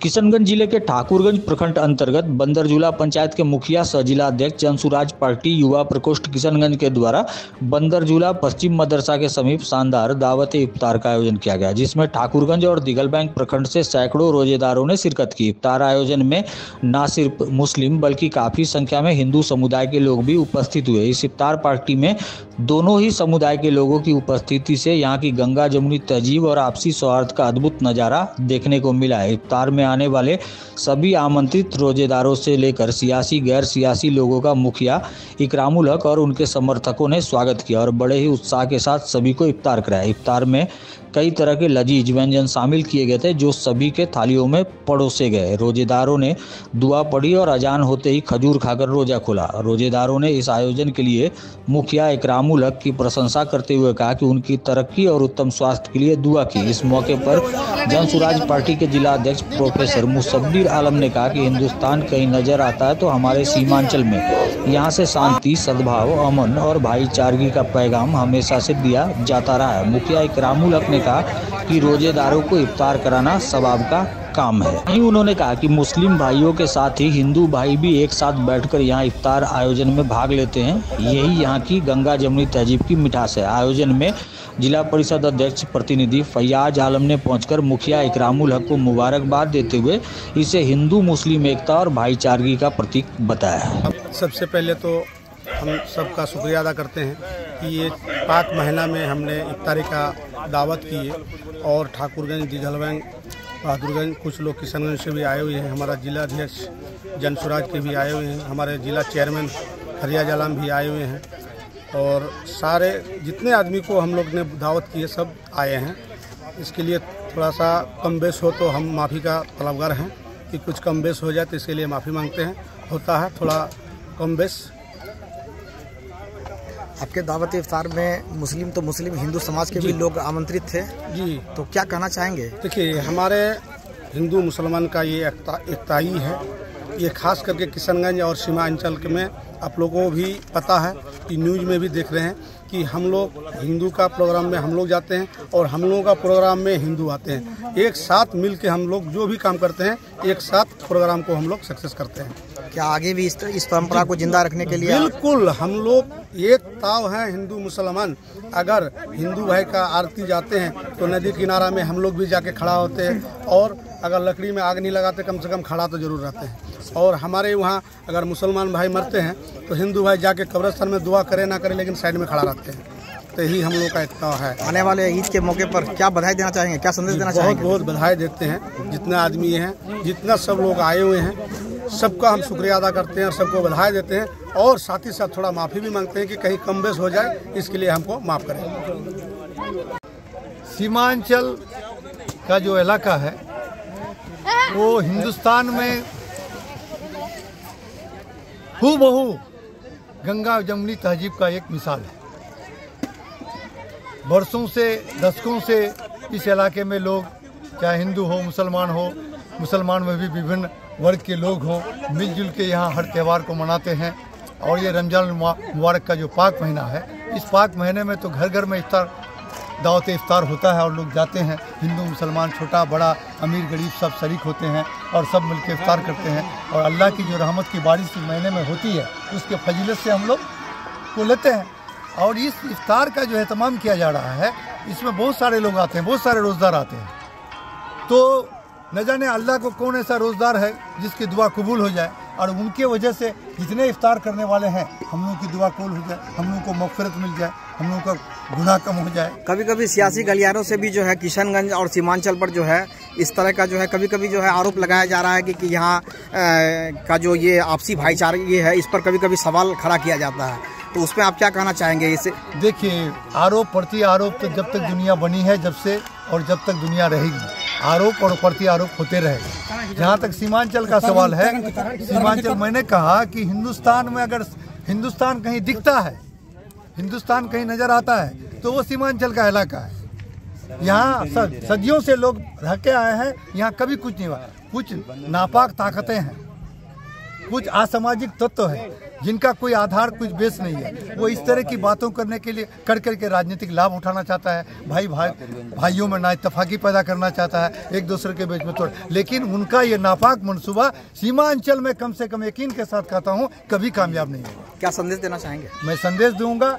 किशनगंज जिले के ठाकुरगंज प्रखंड अंतर्गत बंदरझूला पंचायत के मुखिया सह जिला अध्यक्ष जनसुराज पार्टी युवा प्रकोष्ठ किशनगंज के द्वारा बंदरझूला पश्चिम मदरसा के समीप शानदार दावत इफ्तार का आयोजन किया गया, जिसमें ठाकुरगंज और दिगल बैंक प्रखंड से सैकड़ों रोजेदारों ने शिरकत की। इफ्तार आयोजन में न सिर्फ मुस्लिम बल्कि काफी संख्या में हिंदू समुदाय के लोग भी उपस्थित हुए। इस इफ्तार पार्टी में दोनों ही समुदाय के लोगों की उपस्थिति से यहाँ की गंगा जमुनी तहजीब और आपसी सौहार्द का अद्भुत नज़ारा देखने को मिला है। इफ्तार में आने वाले सभी आमंत्रित रोजेदारों से लेकर सियासी गैर सियासी लोगों का मुखिया इकरामुल हक और उनके समर्थकों ने स्वागत किया और बड़े ही उत्साह के साथ सभी को इफ्तार कराया। इफ्तार में कई तरह के लजीज व्यंजन शामिल किए गए थे जो सभी के थालियों में परोसे गए। रोजेदारों ने दुआ पढ़ी और अजान होते ही खजूर खाकर रोजा खोला। रोजेदारों ने इस आयोजन के लिए मुखिया इकरामुल हक की प्रशंसा करते हुए कहा कि उनकी तरक्की और उत्तम स्वास्थ्य के लिए दुआ की। इस मौके पर जनसुराज पार्टी के जिला अध्यक्ष प्रोफेसर मुसब्बिर आलम ने कहा कि हिंदुस्तान कहीं नजर आता है तो हमारे सीमांचल में यहाँ से शांति, सद्भाव, अमन और भाईचारगी का पैगाम हमेशा से दिया जाता रहा है। मुखिया इकरामुल हक ने कहा कि रोजेदारों को इफ्तार कराना सवाब का काम है। वहीं उन्होंने कहा कि मुस्लिम भाइयों के साथ ही हिंदू भाई भी एक साथ बैठकर यहाँ इफ्तार आयोजन में भाग लेते हैं। यही यहाँ की गंगा जमुनी तहजीब की मिठास है। आयोजन में जिला परिषद अध्यक्ष प्रतिनिधि फैयाज आलम ने पहुंचकर मुखिया इकरामुल हक को मुबारकबाद देते हुए इसे हिंदू मुस्लिम एकता और भाईचारगी का प्रतीक बताया। सबसे पहले तो हम सबका शुक्रिया अदा करते हैं कि ये पाक महीना में हमने इफ्तारी का दावत की है और ठाकुरगंज, दिगल बैंक, बहादुरगंज, कुछ लोग किशनगंज से भी आए हुए हैं। हमारा जिला अध्यक्ष जनसुराज के भी आए हुए हैं। हमारे जिला चेयरमैन फरियाज आलम भी आए हुए हैं और सारे जितने आदमी को हम लोग ने दावत की है सब आए हैं। इसके लिए थोड़ा सा कम बेश हो तो हम माफ़ी का तलबगार हैं कि कुछ कम बेश हो जाए तो इसके लिए माफ़ी मांगते हैं। होता है थोड़ा कम बेश। आपके दावत इफ्तार में मुस्लिम तो मुस्लिम, हिंदू समाज के भी लोग आमंत्रित थे जी, तो क्या कहना चाहेंगे? देखिए, हमारे हिंदू मुसलमान का ये एकता ही है। ये खास करके किशनगंज और सीमांचल में आप लोगों को भी पता है कि न्यूज़ में भी देख रहे हैं कि हम लोग हिंदू का प्रोग्राम में हम लोग जाते हैं और हम लोगों का प्रोग्राम में हिंदू आते हैं। एक साथ मिल के हम लोग जो भी काम करते हैं एक साथ प्रोग्राम को हम लोग सक्सेस करते हैं। क्या आगे भी इस परंपरा को जिंदा रखने के लिए? बिल्कुल, हम लोग एक ताव हैं हिंदू मुसलमान। अगर हिंदू भाई का आरती जाते हैं तो नदी किनारा में हम लोग भी जाके खड़ा होते हैं और अगर लकड़ी में आग नहीं लगाते कम से कम खड़ा तो जरूर रहते हैं। और हमारे वहाँ अगर मुसलमान भाई मरते हैं तो हिंदू भाई जाके कब्रिस्तान में दुआ करे ना करे लेकिन साइड में खड़ा रहते हैं। तो यही हम लोग का एकता है। आने वाले ईद के मौके पर क्या बधाई देना चाहेंगे, क्या संदेश देना चाहेंगे? बहुत बहुत बधाई देते हैं जितना आदमी हैं, जितना सब लोग आए हुए हैं, सबका हम शुक्रिया अदा करते हैं और सबको बधाई देते हैं और साथ ही साथ थोड़ा माफ़ी भी मांगते हैं कि कहीं कम बेश हो जाए, इसके लिए हमको माफ़ करें। सीमांचल का जो इलाका है वो हिंदुस्तान में हूबहू गंगा जमुनी तहजीब का एक मिसाल है। बरसों से, दशकों से इस इलाके में लोग, चाहे हिंदू हो, मुसलमान में भी विभिन्न वर्ग के लोग हों, मिलजुल के यहाँ हर त्यौहार को मनाते हैं। और ये रमजान मुबारक का जो पाक महीना है, इस पाक महीने में तो घर घर में दावत इफ्तार होता है और लोग जाते हैं। हिंदू मुसलमान, छोटा बड़ा, अमीर गरीब सब शरीक होते हैं और सब मिलकर इफ्तार करते हैं। और अल्लाह की जो रहमत की बारिश इस महीने में होती है उसके फजीलत से हम लोग को लेते हैं। और इस इफ्तार का जो एहतमाम किया जा रहा है इसमें बहुत सारे लोग आते हैं, बहुत सारे रोज़दार आते हैं। तो न जाने अल्लाह को कौन ऐसा रोज़दार है जिसकी दुआ कबूल हो जाए और उनके वजह से जितने इफ्तार करने वाले हैं हम लोगों की दुआ कबूल हो जाए, हम लोगों को मग़फ़िरत मिल जाए, हम लोगों का गुनाह कम हो जाए। कभी कभी सियासी गलियारों से भी जो है किशनगंज और सीमांचल पर जो है इस तरह का जो है कभी कभी जो है आरोप लगाया जा रहा है कि यहाँ का जो ये आपसी भाईचारा ये है, इस पर कभी कभी सवाल खड़ा किया जाता है। तो उसमें आप क्या कहना चाहेंगे इसे? देखिए, आरोप प्रति आरोप तो जब तक दुनिया बनी है जब से और जब तक दुनिया रहेगी, आरोप और प्रति आरोप होते रहेगा। जहाँ तक सीमांचल का सवाल है, सीमांचल, मैंने कहा कि हिंदुस्तान में अगर हिंदुस्तान कहीं दिखता है, हिंदुस्तान कहीं नजर आता है तो वो सीमांचल का इलाका है। यहाँ सदियों से लोग रह के आए हैं, यहाँ कभी कुछ नहीं हुआ। कुछ नापाक ताकतें हैं कुछ असामाजिक तत्व है जिनका कोई आधार कुछ बेस नहीं है, वो इस तरह की बातों करने के लिए कर करके राजनीतिक लाभ उठाना चाहता है, भाइयों में नाइतफाकी पैदा करना चाहता है, एक दूसरे के बीच में तोड़। लेकिन उनका ये नापाक मनसूबा सीमांचल में कम से कम यकीन के साथ कहता हूँ कभी कामयाब नहीं होगा। क्या संदेश देना चाहेंगे? मैं संदेश दूंगा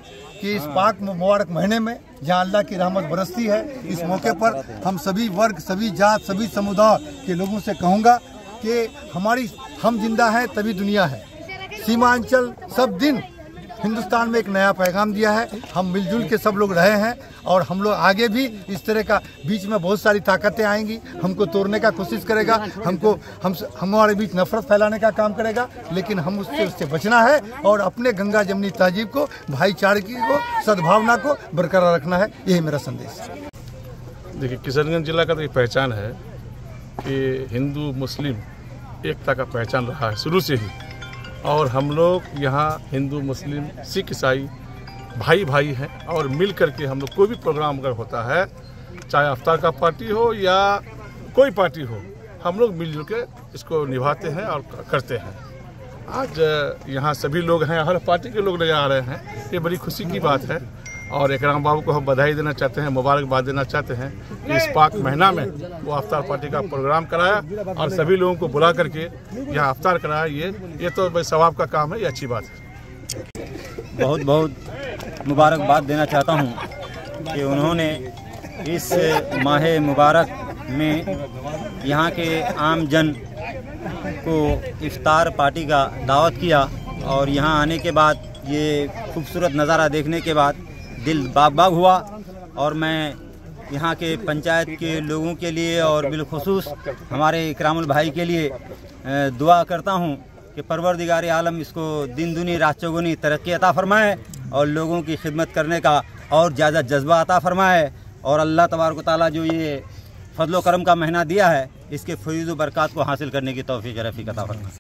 कि इस पाक मुबारक महीने में जहाँ अल्लाह की रहमत बरसती है, इस मौके पर हम सभी वर्ग, सभी जात, सभी समुदाय के लोगों से कहूँगा कि हम जिंदा हैं तभी दुनिया है। सीमांचल सब दिन हिंदुस्तान में एक नया पैगाम दिया है। हम मिलजुल के सब लोग रहे हैं और हम लोग आगे भी इस तरह का, बीच में बहुत सारी ताकतें आएंगी, हमको तोड़ने का कोशिश करेगा, हमारे बीच नफरत फैलाने का काम करेगा, लेकिन हम उससे बचना है और अपने गंगा जमनी तहजीब को, भाईचारे को, सद्भावना को बरकरार रखना है। यही मेरा संदेश है। देखिए, किशनगंज जिला का तो एक पहचान है कि हिंदू मुस्लिम एकता का पहचान रहा है शुरू से ही, और हम लोग यहाँ हिंदू मुस्लिम सिख ईसाई भाई भाई हैं और मिल करके हम लोग कोई भी प्रोग्राम अगर होता है, चाहे अफ्तार का पार्टी हो या कोई पार्टी हो, हम लोग मिलजुल के इसको निभाते हैं और करते हैं। आज यहाँ सभी लोग हैं, हर पार्टी के लोग नजर आ रहे हैं, ये बड़ी खुशी की बात है और एकराम बाबू को हम बधाई देना चाहते हैं, मुबारकबाद देना चाहते हैं कि इस पाक महीना में वो अफ्तार पार्टी का प्रोग्राम कराया और सभी लोगों को बुला करके यहाँ अफ्तार कराया। ये तो भाई सवाब का काम है, ये अच्छी बात है। बहुत बहुत मुबारकबाद देना चाहता हूँ कि उन्होंने इस माह मुबारक में यहाँ के आम जन को इफ्तार पार्टी का दावत किया और यहाँ आने के बाद ये खूबसूरत नज़ारा देखने के बाद दिल बाग हुआ। और मैं यहाँ के पंचायत के लोगों के लिए और बिलखुसूस हमारे इकरामुल भाई के लिए दुआ करता हूँ कि परवरदिगार आलम इसको दिन दुनी रात चौगुनी तरक्की अता फरमाए और लोगों की खिदमत करने का और ज़्यादा जज्बा अता फरमाए। और अल्लाह तबारक ताला जो ये फजलो करम का महीना दिया है, इसके फैज़ व बरक़ात को हासिल करने की तौफ़ीक़ रफ़ीक अता फरमाए।